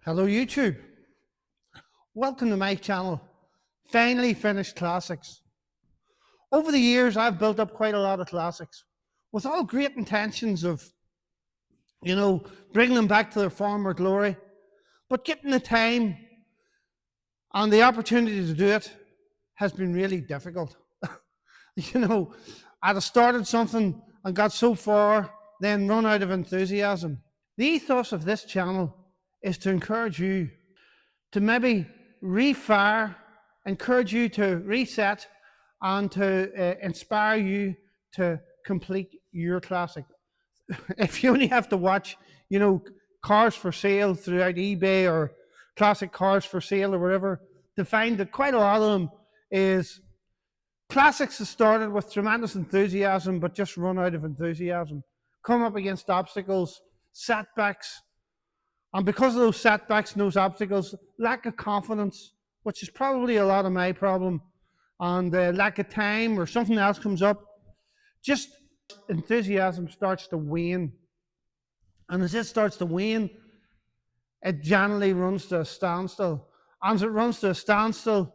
Hello YouTube, welcome to my channel, Finally Finished Classics. Over the years I've built up quite a lot of classics with all great intentions of, bringing them back to their former glory, but getting the time and the opportunity to do it has been really difficult. I'd have started something and got so far, then run out of enthusiasm. The ethos of this channel is to encourage you to maybe refire, encourage you to reset, and to inspire you to complete your classic. If you only have to watch, cars for sale throughout eBay or classic cars for sale or whatever, to find that quite a lot of them is classics that started with tremendous enthusiasm but just run out of enthusiasm, come up against obstacles, setbacks, and because of those setbacks and those obstacles, lack of confidence, which is probably a lot of my problem, and lack of time or something else comes up, just enthusiasm starts to wane. And as it starts to wane, it generally runs to a standstill. And as it runs to a standstill,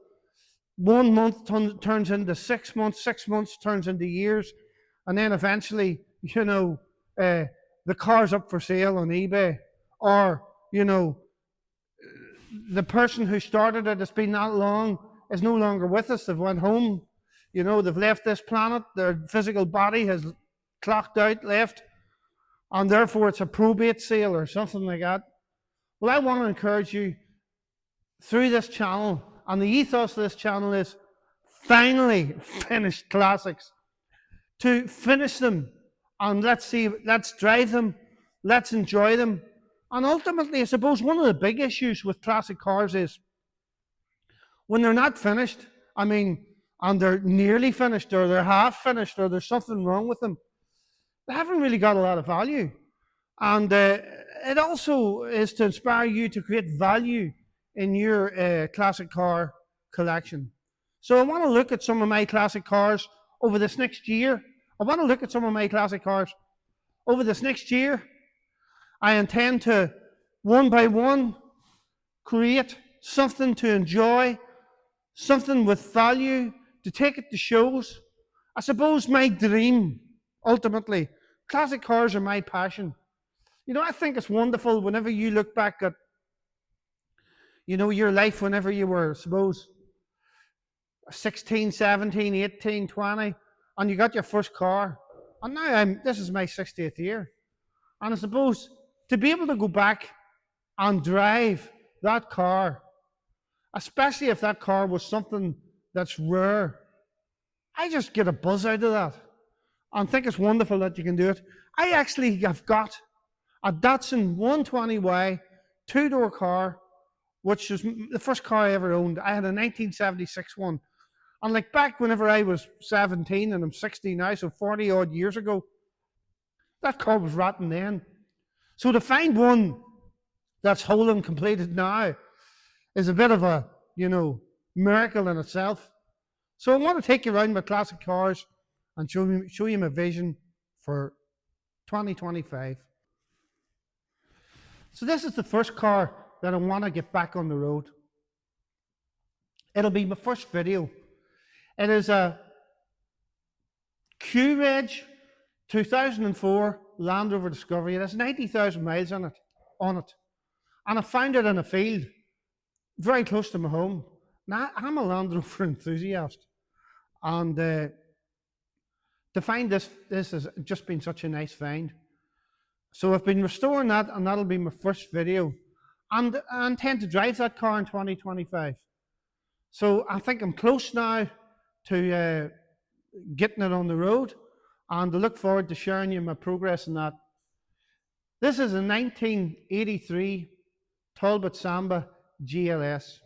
1 month turns into 6 months, 6 months turns into years, and then eventually, the car's up for sale on eBay, or the person who started it, it's been that long, is no longer with us. They've went home, they've left this planet, their physical body has clocked out, left, and therefore it's a probate sale or something like that. Well, I want to encourage you through this channel, and the ethos of this channel is finally finished classics, to finish them, and let's drive them, let's enjoy them. And ultimately, I suppose one of the big issues with classic cars is when they're not finished, and they're nearly finished, or they're half finished, or there's something wrong with them, they haven't really got a lot of value. And it also is to inspire you to create value in your classic car collection. So I want to look at some of my classic cars over this next year. I intend to, one by one, create something to enjoy, something with value, to take it to shows. I suppose my dream, ultimately, classic cars are my passion. I think it's wonderful whenever you look back at, your life whenever you were, suppose, 16, 17, 18, 20, and you got your first car. And now this is my 60th year. And I suppose to be able to go back and drive that car, especially if that car was something that's rare, I just get a buzz out of that and think it's wonderful that you can do it. I actually have got a Datsun 120Y two-door car, which is the first car I ever owned. I had a 1976 one. And like back whenever I was 17 and I'm 60 now, so 40 odd years ago, that car was rotten then. So to find one that's whole and completed now is a bit of a, miracle in itself. So I want to take you around my classic cars and show you my vision for 2025. So this is the first car that I want to get back on the road. It'll be my first video. It is a Q-Reg 2004 Land Rover Discovery. It has 90,000 miles on it. And I found it in a field very close to my home. Now, I'm a Land Rover enthusiast. And to find this has just been such a nice find. So I've been restoring that, and that'll be my first video. And I intend to drive that car in 2025. So I think I'm close now to getting it on the road, and I look forward to sharing you my progress in that. This is a 1983 Talbot Samba GLS.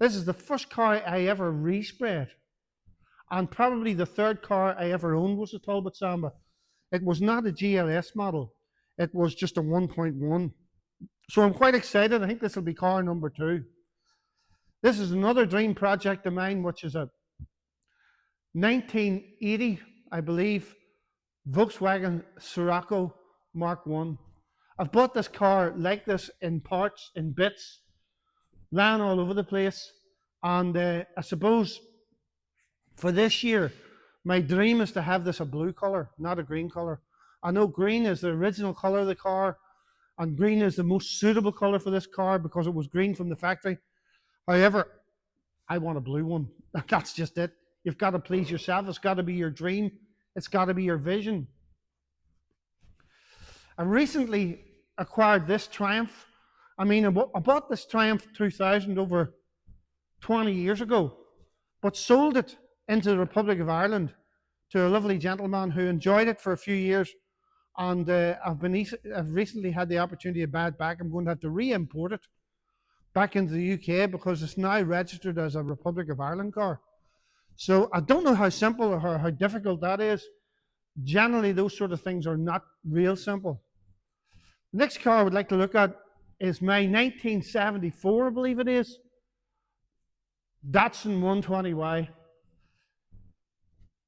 This is the first car I ever resprayed, and probably the third car I ever owned was a Talbot Samba. It was not a GLS model. It was just a 1.1. So I'm quite excited. I think this will be car number 2. This is another dream project of mine, which is a 1980, I believe, Volkswagen Scirocco Mark I. I've bought this car like this in parts, in bits, ran all over the place. And I suppose for this year, my dream is to have this a blue colour, not a green colour. I know green is the original colour of the car, and green is the most suitable colour for this car because it was green from the factory. However, I want a blue one. That's just it. You've got to please yourself. It's got to be your dream. It's got to be your vision. I recently acquired this Triumph. I mean, I bought this Triumph 2000 over 20 years ago, but sold it into the Republic of Ireland to a lovely gentleman who enjoyed it for a few years. And I've recently had the opportunity to buy it back. I'm going to have to re-import it back into the UK because it's now registered as a Republic of Ireland car. So I don't know how simple or how difficult that is. Generally, those sort of things are not real simple. The next car I would like to look at is my 1974, I believe it is, Datsun 120Y.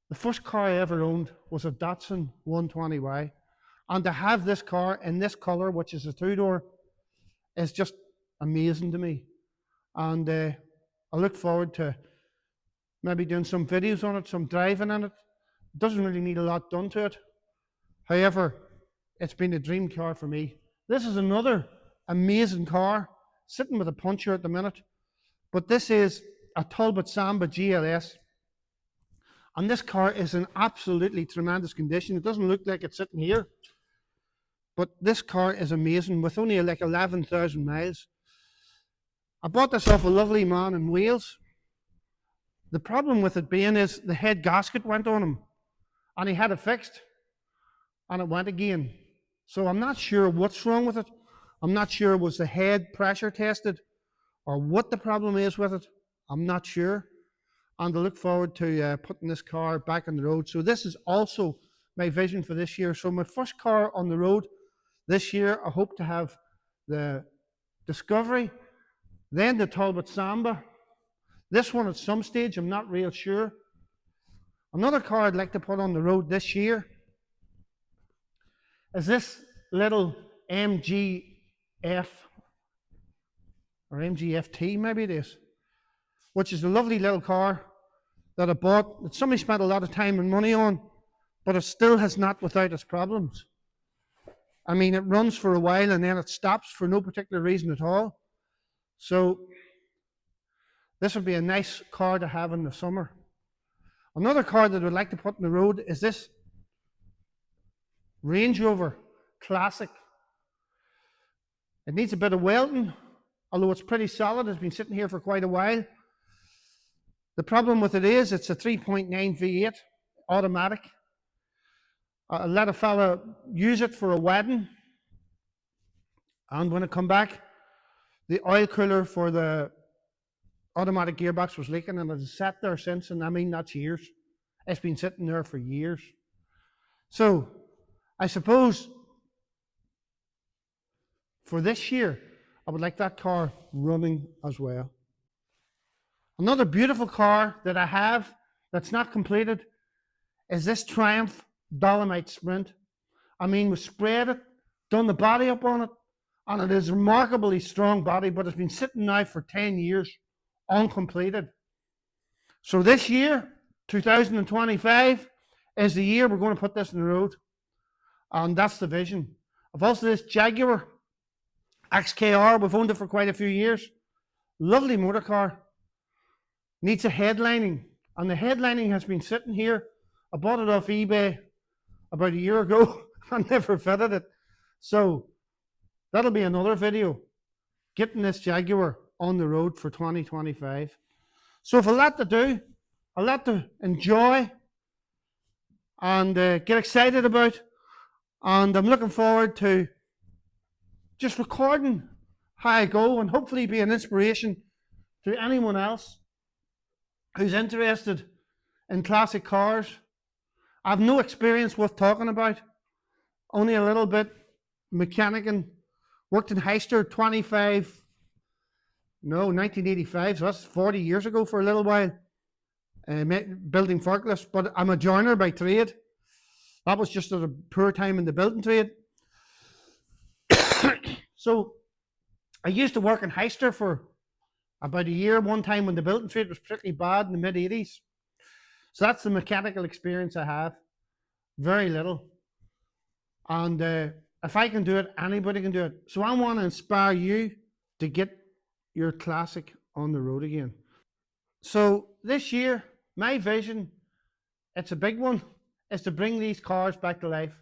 The first car I ever owned was a Datsun 120Y. And to have this car in this colour, which is a two-door, is just amazing to me. And I look forward to maybe doing some videos on it, some driving in it. It doesn't really need a lot done to it. However, it's been a dream car for me. This is another amazing car, sitting with a puncher at the minute. But this is a Talbot Samba GLS. And this car is in absolutely tremendous condition. It doesn't look like it's sitting here. But this car is amazing with only like 11,000 miles. I bought this off a lovely man in Wales. The problem with it being is the head gasket went on him. And he had it fixed. And it went again. So I'm not sure what's wrong with it. I'm not sure was the head pressure tested or what the problem is with it. I'm not sure. And I look forward to putting this car back on the road. So this is also my vision for this year. So my first car on the road this year, I hope to have the Discovery, then the Talbot Samba. This one at some stage, I'm not real sure. Another car I'd like to put on the road this year is this little MGF, or MGFT maybe it is, which is a lovely little car that I bought, that somebody spent a lot of time and money on, but it still has not without its problems. I mean, it runs for a while and then it stops for no particular reason at all. So this would be a nice car to have in the summer. Another car that I'd like to put on the road is this Range Rover Classic. It needs a bit of welding, although it's pretty solid. It's been sitting here for quite a while. The problem with it is it's a 3.9 V8 automatic. I let a fella use it for a wedding, and when it come back, the oil cooler for the automatic gearbox was leaking, and it's sat there since, and I mean that's years. It's been sitting there for years. So I suppose for this year, I would like that car running as well. Another beautiful car that I have that's not completed is this Triumph Dolomite Sprint. I mean, we sprayed it, done the body up on it, and it is a remarkably strong body, but it's been sitting now for 10 years, uncompleted. So this year, 2025, is the year we're going to put this on the road. And that's the vision. I've also this Jaguar XKR. We've owned it for quite a few years. Lovely motor car. Needs a headlining. And the headlining has been sitting here. I bought it off eBay about a year ago. I never fitted it. So that'll be another video. Getting this Jaguar on the road for 2025. So I've a lot to do. A lot to enjoy. And get excited about. And I'm looking forward to just recording how I go and hopefully be an inspiration to anyone else who's interested in classic cars. I have no experience worth talking about, only a little bit mechanicking. Worked in Heister 1985, so that's 40 years ago for a little while, building forklifts, but I'm a joiner by trade. That was just at a poor time in the building trade. So I used to work in Heister for about a year one time when the building trade was particularly bad in the mid-80s. So that's the mechanical experience I have. Very little. And if I can do it, anybody can do it. So I want to inspire you to get your classic on the road again. So this year, my vision, it's a big one, is to bring these cars back to life.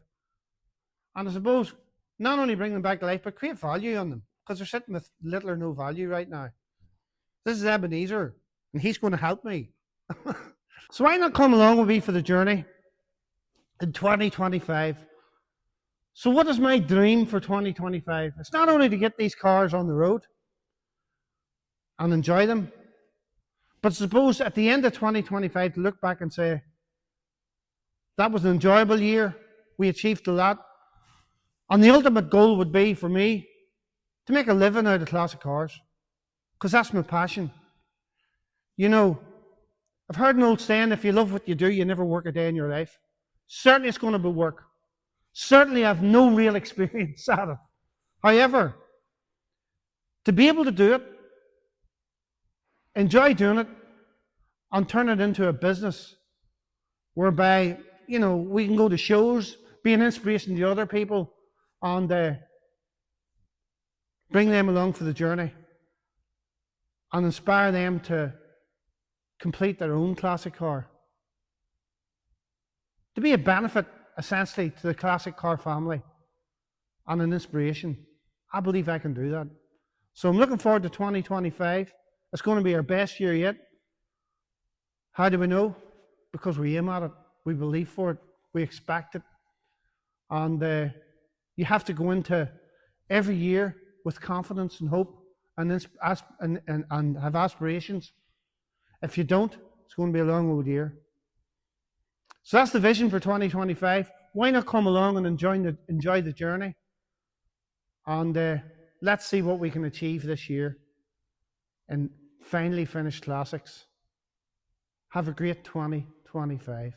And I suppose not only bring them back to life, but create value on them, because they're sitting with little or no value right now. This is Ebenezer, and he's going to help me. So why not come along with me for the journey in 2025? So what is my dream for 2025? It's not only to get these cars on the road and enjoy them, but suppose at the end of 2025 to look back and say, that was an enjoyable year, we achieved a lot, and the ultimate goal would be for me to make a living out of classic cars, because that's my passion. You know, I've heard an old saying, if you love what you do, you never work a day in your life. Certainly it's going to be work. Certainly I have no real experience at it. However, to be able to do it, enjoy doing it, and turn it into a business whereby, you know, we can go to shows, be an inspiration to other people, and bring them along for the journey and inspire them to complete their own classic car. To be a benefit, essentially, to the classic car family and an inspiration. I believe I can do that. So I'm looking forward to 2025. It's going to be our best year yet. How do we know? Because we aim at it. We believe for it. We expect it. And you have to go into every year with confidence and hope and have aspirations. If you don't, it's going to be a long old year. So that's the vision for 2025. Why not come along and enjoy the journey? And let's see what we can achieve this year and finally finish classics. Have a great 2025.